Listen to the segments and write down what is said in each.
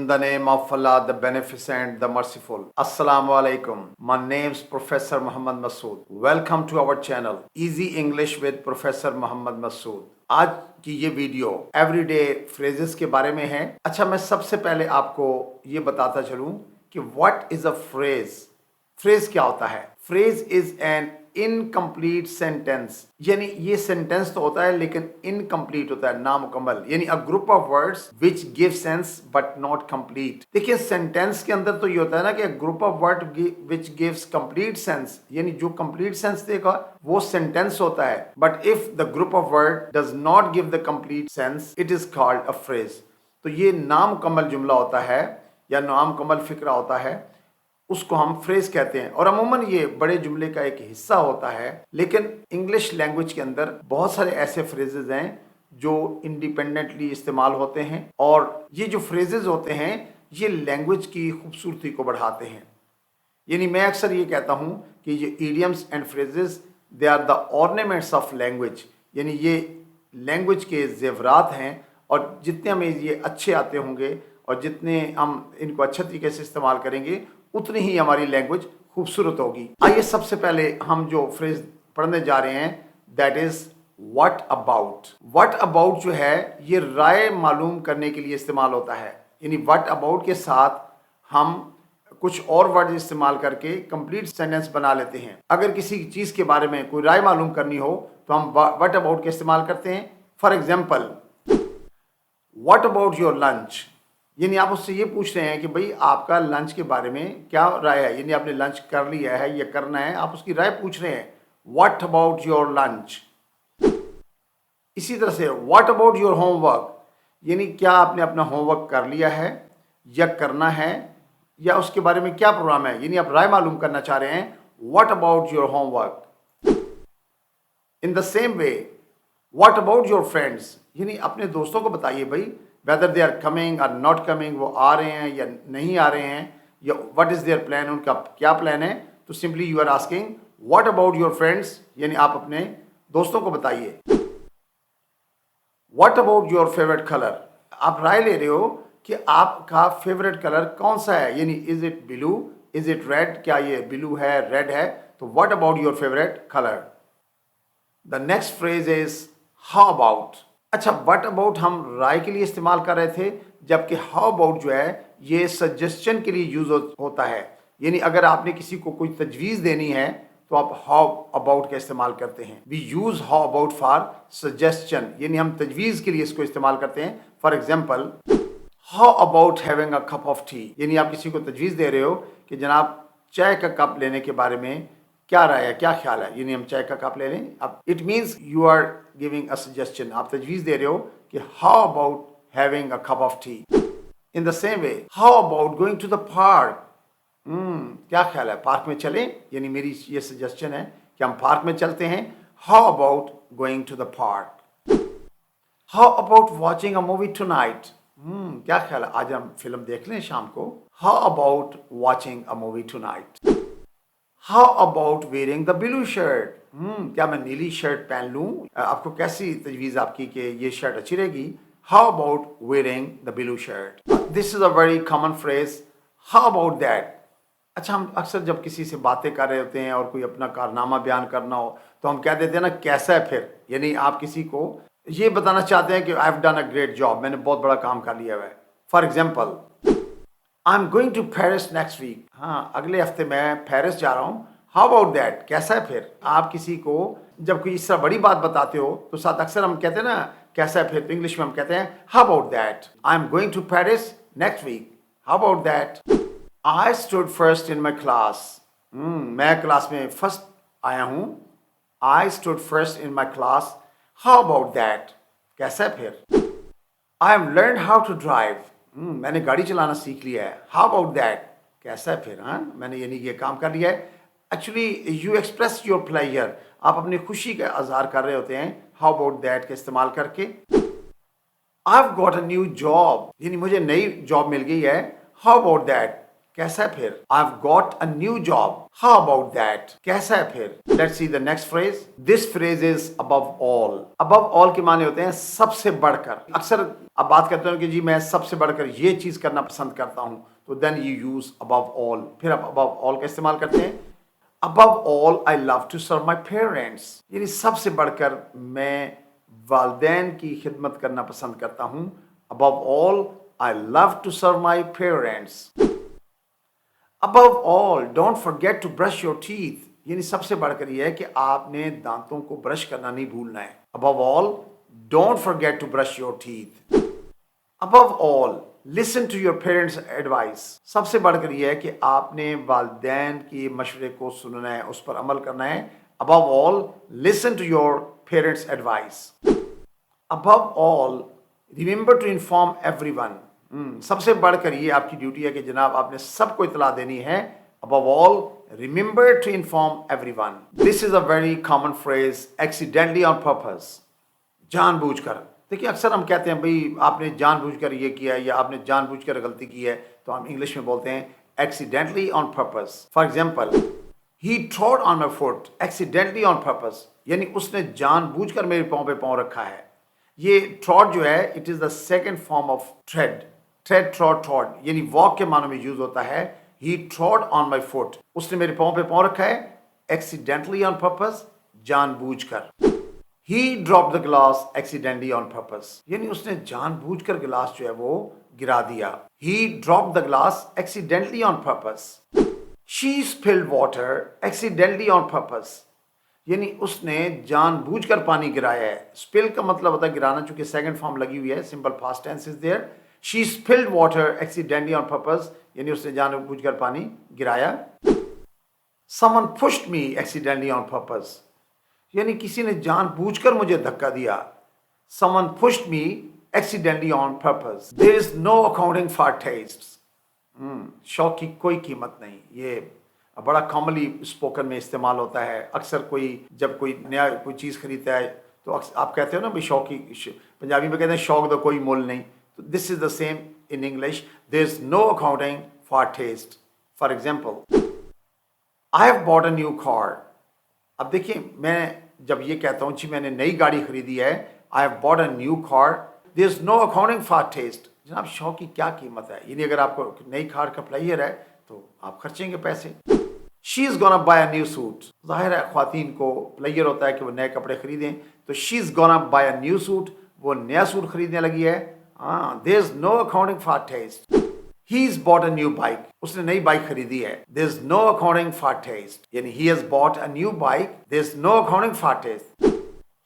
the name of Allah, the Beneficent, the Merciful. Assalamu alaikum. My name's Professor Muhammad Masood. Welcome to our channel, Easy English with Professor Muhammad Masood. आज की ये video everyday phrases के बारे में है। अच्छा, मैं सबसे पहले आपको ये बताता चलूं कि what is a phrase. Phrase क्या होता है? Phrase is an incomplete sentence, यानी ये सेंटेंस तो होता है लेकिन इनकम्प्लीट होता है, नामुकम्मल, यानी a group of words which give sense but not complete. देखिए, सेंटेंस के अंदर तो ये होता है ना कि group of word which gives complete sense, यानी जो कंप्लीट सेंस देगा वो सेंटेंस होता है। But if the group of word does not give the complete sense, it is called a phrase. तो ये नामुकम्मल जुमला होता है या नामुकम्मल फिक्रा होता है, उसको हम फ्रेज कहते हैं। और अमूमन ये बड़े जुमले का एक हिस्सा होता है, लेकिन इंग्लिश लैंग्वेज के अंदर बहुत सारे ऐसे फ्रेजेस हैं जो इंडिपेंडेंटली इस्तेमाल होते हैं, और ये जो फ्रेजेस होते हैं ये लैंग्वेज की खूबसूरती को बढ़ाते हैं। यानी मैं अक्सर ये कहता हूँ कि ये idioms and phrases they are the ornaments of language, यानी ये लैंग्वेज के जेवरात हैं, और जितने हमें ये अच्छे आते होंगे और जितने हम इनको अच्छे तरीके से इस्तेमाल करेंगे उतनी ही हमारी लैंग्वेज खूबसूरत होगी। आइए सबसे पहले हम जो फ्रेज पढ़ने जा रहे हैं that is what about. What about जो है ये राय मालूम करने के लिए इस्तेमाल होता है, यानी व्हाट अबाउट के साथ हम कुछ और वर्ड इस्तेमाल करके कंप्लीट सेंटेंस बना लेते हैं। अगर किसी चीज़ के बारे में कोई राय मालूम करनी हो तो हम व्हाट अबाउट का इस्तेमाल करते हैं। For example, what about your lunch, यानी आप उससे ये पूछ रहे हैं कि भाई आपका लंच के बारे में क्या राय है, यानी आपने लंच कर लिया है या करना है, आप उसकी राय पूछ रहे हैं। What about your lunch. इसी तरह से व्हाट अबाउट योर होमवर्क, यानी क्या आपने अपना होमवर्क कर लिया है या करना है, या उसके बारे में क्या प्रोग्राम है, यानी आप राय मालूम करना चाह रहे हैं। What about your homework. In the same way, what about your friends, यानी अपने दोस्तों को बताइए भाई whether they are coming or not coming, वो आ रहे हैं या नहीं आ रहे हैं, या what is their plan, उनका क्या प्लान है। तो simply you are asking what about your friends, यानी आप अपने दोस्तों को बताइए। what about your favorite color, आप राय ले रहे हो कि आपका फेवरेट कलर कौन सा है, यानी is it blew, is it red, क्या ये ब्लू है, रेड है। तो what about your favorite color। the next phrase is how about। अच्छा, व्हाट अबाउट हम राय के लिए इस्तेमाल कर रहे थे, जबकि हाउ अबाउट जो है ये सजेशन के लिए यूज होता है। यानी अगर आपने किसी को कोई तजवीज़ देनी है तो आप हाउ अबाउट का इस्तेमाल करते हैं। We use how about for suggestion, यानी हम तजवीज़ के लिए इसको इस्तेमाल करते हैं। For example, how about having a cup of tea, यानी आप किसी को तजवीज़ दे रहे हो कि जनाब चाय का कप लेने के बारे में क्या राय है, क्या ख्याल है, यानी हम चाय का कप ले लें। अब it means you are giving a suggestion, आप तजवीज़ दे रहे हो कि how about having a cup of tea. In the same way, how about going to the park, क्या ख्याल है पार्क में चलें, यानी मेरी ये सजेशन है कि हम पार्क में चलते हैं। How about going to the park. How about watching a movie tonight, क्या ख्याल है आज हम फिल्म देख लें शाम को। How about watching a movie tonight. How about wearing the blue shirt, क्या मैं नीली शर्ट पहन लूं, आपको कैसी तजवीज़ आपकी कि ये शर्ट अच्छी रहेगी। How about wearing the blue shirt. This is a very common phrase, how about that. अच्छा, हम अक्सर जब किसी से बातें कर रहे होते हैं और कोई अपना कारनामा बयान करना हो तो हम कह देते हैं ना कैसा है फिर, यानी आप किसी को ये बताना चाहते हैं कि I have done a great job, मैंने बहुत बड़ा काम कर लिया है। For example, I am going to Paris next week, हाँ अगले हफ्ते मैं पेरिस जा रहा हूँ। हाउ अबाउट दैट, कैसा है फिर। आप किसी को जब कोई इस तरह बड़ी बात बताते हो तो साथ अक्सर हम कहते हैं ना कैसा है फिर, तो इंग्लिश में हम कहते हैं how about that. I am going to Paris next week, how about that. I stood first in my class, मैं क्लास में फर्स्ट आया हूँ। I stood first in my class, how about that, कैसा है फिर। I have learn how to drive, मैंने गाड़ी चलाना सीख लिया है। हाउ अबाउट दैट, कैसा है फिर, हाँ मैंने यानी ये काम कर लिया है। Actually you express your pleasure, आप अपनी खुशी का इजहार कर रहे होते हैं हाउ अबाउट दैट का इस्तेमाल करके। I have got a new job, यानी मुझे नई जॉब मिल गई है। हाउ अबाउट दैट, कैसा है फिर? I've got a new job. How about that? कैसा है फिर? Let's see the next phrase. This phrase is above all. Above all के माने होते हैं सबसे बढ़कर. अक्सर आप बात करते हो कि जी मैं सबसे बढ़कर ये चीज करना पसंद करता हूं, तो then you use above all. फिर आप above all का इस्तेमाल करते हैं. Above all, I love to serve my parents. यानी सबसे बढ़कर मैं वालिदैन की खिदमत करना पसंद करता हूं. Above all, I love to serve my parents. Above all, don't forget to brush your teeth. यानी सबसे बढ़कर यह है कि आपने दांतों को ब्रश करना नहीं भूलना है. Above all, don't forget to brush your teeth. Above all, listen to your parents' advice. सबसे बढ़कर यह है कि आपने वालिदैन के मशवरे को सुनना है, उस पर अमल करना है. Above all, listen to your parents' advice. Above all, remember to inform everyone. सबसे बढ़कर ये आपकी ड्यूटी है कि जनाब आपने सबको इतला देनी है. Above all, remember to inform everyone. This is a very common phrase, accidentally on purpose. जानबूझकर. देखिए अक्सर हम कहते हैं भाई आपने जानबूझकर ये किया है या आपने जानबूझकर गलती की है, तो हम इंग्लिश में बोलते हैं accidentally on purpose. For example, he trod on my foot accidentally on purpose. यानी उसने जानबूझकर मेरे पाँव पे पाँव रखा है. ये trod जो है, it is the second form of tread. Tread, trod यानी walk के मानों में यूज होता है. He trod on my foot. उसने मेरे पाँव पे पाँव रखा है. Accidentally on purpose, जानबूझकर. He dropped the glass accidentally on purpose. यानी उसने जानबूझकर गिलास जो है वो गिरा दिया. He dropped the glass accidentally on purpose. She spilled water accidentally on purpose. यानी उसने जानबूझकर पानी गिराया है. Spill का मतलब होता है गिराना, चूंकि सेकंड फॉर्म लगी हुई है. Simple past tense is there. She spilled water accidentally on purpose. यानी उसने जानबूझकर पानी गिराया. Someone pushed me accidentally on purpose. यानी किसी ने जानबूझकर मुझे धक्का दिया. Someone pushed me accidentally on purpose. There is no accounting for tastes. शौक की कोई कीमत नहीं. ये बड़ा कॉमनली स्पोकन में इस्तेमाल होता है. अक्सर कोई जब कोई नया कोई चीज़ खरीदता है तो आप कहते हो ना भाई शौक की, पंजाबी में कहते हैं शौक का कोई मोल नहीं. तो this is the same in English. There is no accounting for taste. For example, I have bought a new car. अब देखिए मैं जब ये कहता हूँ जी मैंने नई गाड़ी खरीदी है, I have bought a new car, there is no accounting for taste. जनाब शौक की क्या कीमत है. यानी अगर आपको नई कार का प्लेयर है तो आप खर्चेंगे पैसे. She is gonna buy a new suit. जाहिर है ख्वातीन को प्लेयर होता है कि वो नए कपड़े खरीदें, तो she is gonna buy a new suit. वो नया सूट खरीदने लगी है. There is no accounting for taste. He is bought a new bike. उसने नई बाइक खरीदी है. There is no accounting for taste. यानी he has bought a new bike, there is no accounting for taste.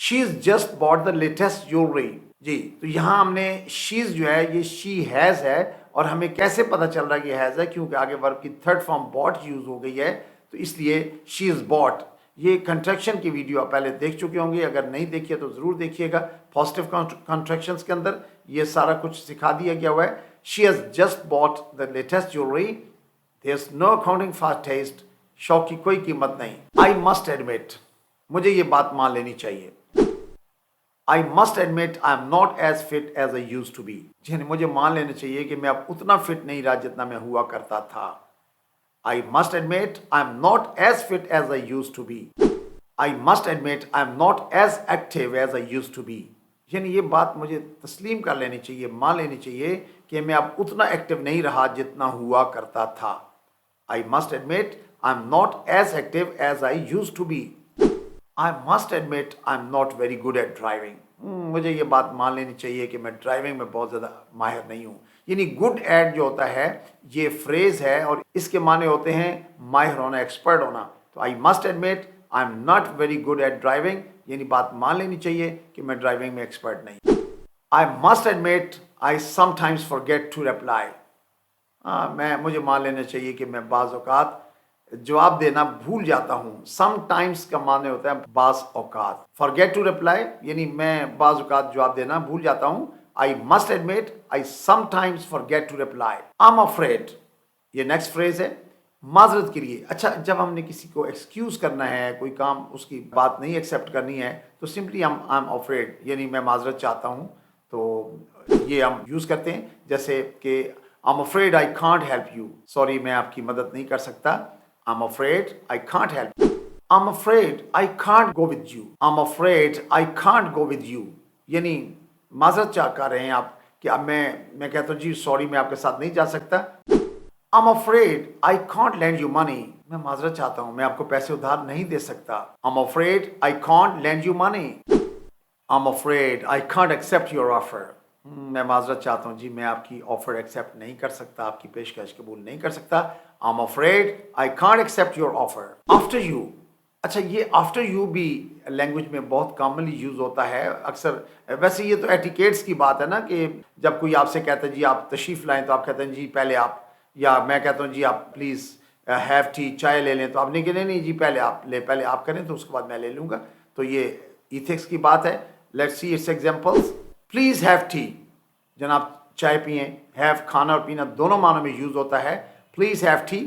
She is just bought the latest jewellery. जी, तो यहाँ हमने शीज जो है ये शी हैज है, और हमें कैसे पता चल रहा है कि हैज है, क्योंकि आगे वर्ब की थर्ड फॉर्म बॉट यूज हो गई है, तो इसलिए शी इज बॉट. ये कंट्रैक्शन की वीडियो आप पहले देख चुके होंगे. अगर नहीं देखिए तो जरूर देखिएगा. पॉजिटिव कंट्रैक्शंस के अंदर ये सारा कुछ सिखा दिया गया हुआ है. She has just bought the latest jewellery, there is no accounting for taste. शौक की कोई कीमत नहीं. आई मस्ट एडमिट, मुझे ये बात मान लेनी चाहिए. I must admit I am not as fit as I used to be. यानी मुझे मान लेना चाहिए कि मैं अब उतना फिट नहीं रहा जितना मैं हुआ करता था. I must admit I am not as fit as I used to be. I must admit I am not as active as I used to be. यानी ये बात मुझे तस्लीम कर लेनी चाहिए, मान लेनी चाहिए कि मैं अब उतना एक्टिव नहीं रहा जितना हुआ करता था. I must admit I am not as active as I used to be. I must admit I'm not very good at driving. मुझे ये बात मान लेनी चाहिए कि मैं ड्राइविंग में बहुत ज़्यादा माहिर नहीं हूँ. यानी गुड एट जो होता है ये फ्रेज है और इसके माने होते हैं माहिर होना, एक्सपर्ट होना. तो आई must admit I am not very good at driving, यानी बात मान लेनी चाहिए कि मैं ड्राइविंग में एक्सपर्ट नहीं. I must admit I sometimes forget to reply. मुझे मान लेना चाहिए कि मैं बाज़ औक़ात जवाब देना भूल जाता हूँ. समटाइम्स का माने होता है बाज़ औक़ात. फॉरगेट टू रिप्लाई यानी मैं बाज़ औक़ात जवाब देना भूल जाता हूँ. I must admit I sometimes forget to reply. I am afraid, ये नेक्स्ट फ्रेज है माजरत के लिए. अच्छा, जब हमने किसी को एक्सक्यूज करना है, कोई काम उसकी बात नहीं एक्सेप्ट करनी है, तो सिंपली आई एम अफ्रेड यानी मैं माजरत चाहता हूँ. तो ये हम यूज़ करते हैं. जैसे कि I'm afraid I can't help you. Sorry, मैं आपकी मदद नहीं कर सकता. I'm afraid I can't help you. I'm afraid I can't go with you. I'm afraid I can't go with you. यानी माजरत चाह कर रहे हैं आप कि अब मैं कहता हूँ जी सॉरी मैं आपके साथ नहीं जा सकता. I'm afraid I can't lend you money. मैं माजरत चाहता हूँ मैं आपको पैसे उधार नहीं दे सकता. I'm afraid I can't lend you money. I'm afraid I can't accept your offer. मैं माजरत चाहता हूँ जी मैं आपकी ऑफर एक्सेप्ट नहीं कर सकता, आपकी पेशकश कबूल नहीं कर सकता. I'm afraid I can't accept your offer. After you. अच्छा ये आफ्टर यू भी लैंग्वेज में बहुत कॉमनली यूज होता है अक्सर. वैसे ये तो एटिकेट्स की बात है ना कि जब कोई आपसे कहता है जी आप तशरीफ़ लाएं तो आप कहते हैं जी पहले आप, या मैं कहता हूँ जी आप प्लीज़ हैव टी चाय ले लें तो आप नहीं कहते नहीं जी पहले आप ले, पहले आप करें तो उसके बाद मैं ले लूँगा. तो ये इथिक्स की बात है. Let's see it's examples. Please have T, जनाब चाय पिएँ. हैव खाना और पीना दोनों मानों में यूज़ होता है. Please have T.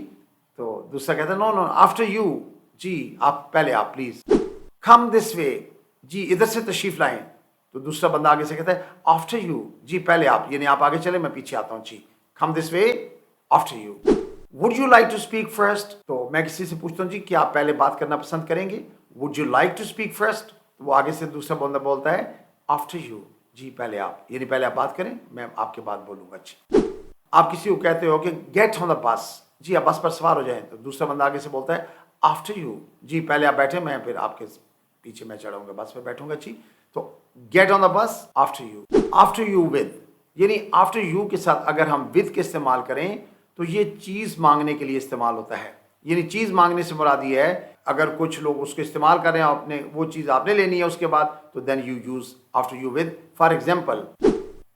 तो दूसरा कहता है नो नो आफ्टर यू, जी आप पहले आप प्लीज. कम दिस वे, जी इधर से तशरीफ लाएं. तो दूसरा बंदा आगे से कहता है आफ्टर यू, जी पहले आप, यानी आप आगे चले मैं पीछे आता हूँ जी. Come this way after you. Would you like to speak first. तो मैं किसी से पूछता हूँ जी क्या आप पहले बात करना पसंद करेंगे. Would you like to speak first. तो वो आगे से दूसरा बंदा बोलता है आफ्टर यू, जी पहले आप, यानी पहले आप बात करें मैं आपके बाद बोलूंगा. जी आप किसी को कहते हो कि गेट ऑन द बस, जी आप बस पर सवार हो जाएं. तो दूसरा बंदा आगे से बोलता है आफ्टर यू, जी पहले आप बैठे मैं फिर आपके पीछे मैं चढ़ाऊंगा, बस पे बैठूंगा. जी तो get on the bus after you. After you with, यानी आफ्टर यू के साथ अगर हम विद के इस्तेमाल करें तो ये चीज़ मांगने के लिए इस्तेमाल होता है. यानी चीज़ मांगने से मुराद ये है अगर कुछ लोग उसको इस्तेमाल कर रहे हैं आपने वो चीज़ आपने लेनी है उसके बाद, तो then you use after you with. For example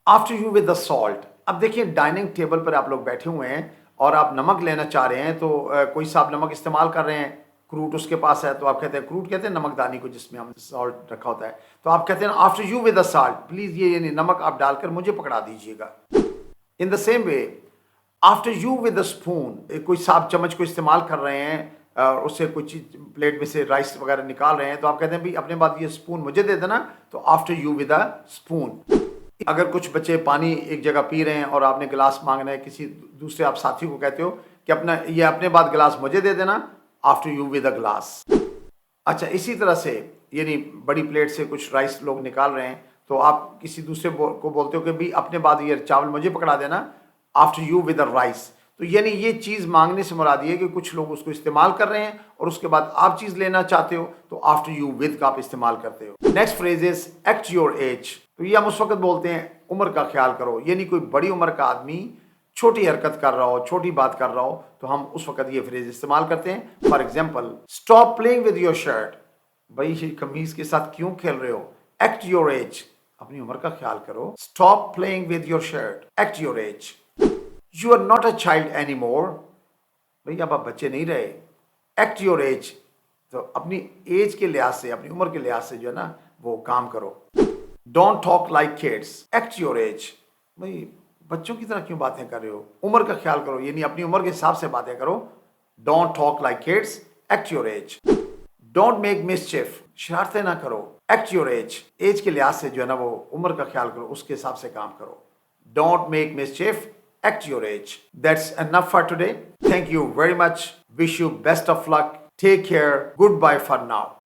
after you with the salt. अब देखिए डाइनिंग टेबल पर आप लोग बैठे हुए हैं और आप नमक लेना चाह रहे हैं. तो कोई साहब नमक इस्तेमाल कर रहे हैं, क्रूट उसके पास है, तो आप कहते हैं क्रूट कहते हैं नमकदानी को जिसमें हम सॉल्ट रखा होता है. तो आप कहते हैं after you with the salt please, ये यानी नमक आप डालकर मुझे पकड़ा दीजिएगा. इन the same way after you with the spoon. कोई साहब चम्मच को इस्तेमाल कर रहे हैं और उससे कोई चीज़ प्लेट में से राइस वगैरह निकाल रहे हैं, तो आप कहते हैं भाई अपने बाद ये स्पून मुझे दे देना. तो after you with the spoon. अगर कुछ बच्चे पानी एक जगह पी रहे हैं और आपने गिलास मांगना है, किसी दूसरे आप साथी को कहते हो कि अपने बाद गिलास मुझे दे देना. After you with a glass. अच्छा इसी तरह से यानी बड़ी प्लेट से कुछ राइस लोग निकाल रहे हैं तो आप किसी दूसरे को बोलते हो कि भाई अपने बाद ये चावल मुझे पकड़ा देना. After you with a rice. तो यानी ये चीज़ मांगने से मुराद ये है कि कुछ लोग उसको इस्तेमाल कर रहे हैं और उसके बाद आप चीज़ लेना चाहते हो तो आफ्टर यू विद का आप इस्तेमाल करते हो. Next phrase is act your age. तो ये हम उस वक्त बोलते हैं उम्र का ख्याल करो, यानी कोई बड़ी उम्र का आदमी छोटी हरकत कर रहा हो, छोटी बात कर रहा हो, तो हम उस वक्त ये फ्रेज इस्तेमाल करते हैं. For example stop playing with your shirt. भाई ये कमीज के साथ क्यों खेल रहे हो. एक्ट योर एज, अपनी उम्र का ख्याल करो. Stop playing with your shirt, act your age. You are not a child any more. भाई अब आप बच्चे नहीं रहे. Act your age. तो अपनी एज के लिहाज से, अपनी उम्र के लिहाज से जो है ना वो काम करो. Don't talk like kids. Act your as. भाई बच्चों की तरह क्यों बातें कर रहे हो, उम्र का ख्याल करो, यानी अपनी उम्र के हिसाब से बातें करो. Don't talk like kids, act your age. Don't make mischief. शरारतें ना करो. Act your as. एज के लिहाज से जो है ना वो उम्र का ख्याल करो, उसके हिसाब से काम करो. Don't make मिसचिफ, act your age. That's enough for today. Thank you very much. Wish you best of luck. Take care. Goodbye for now.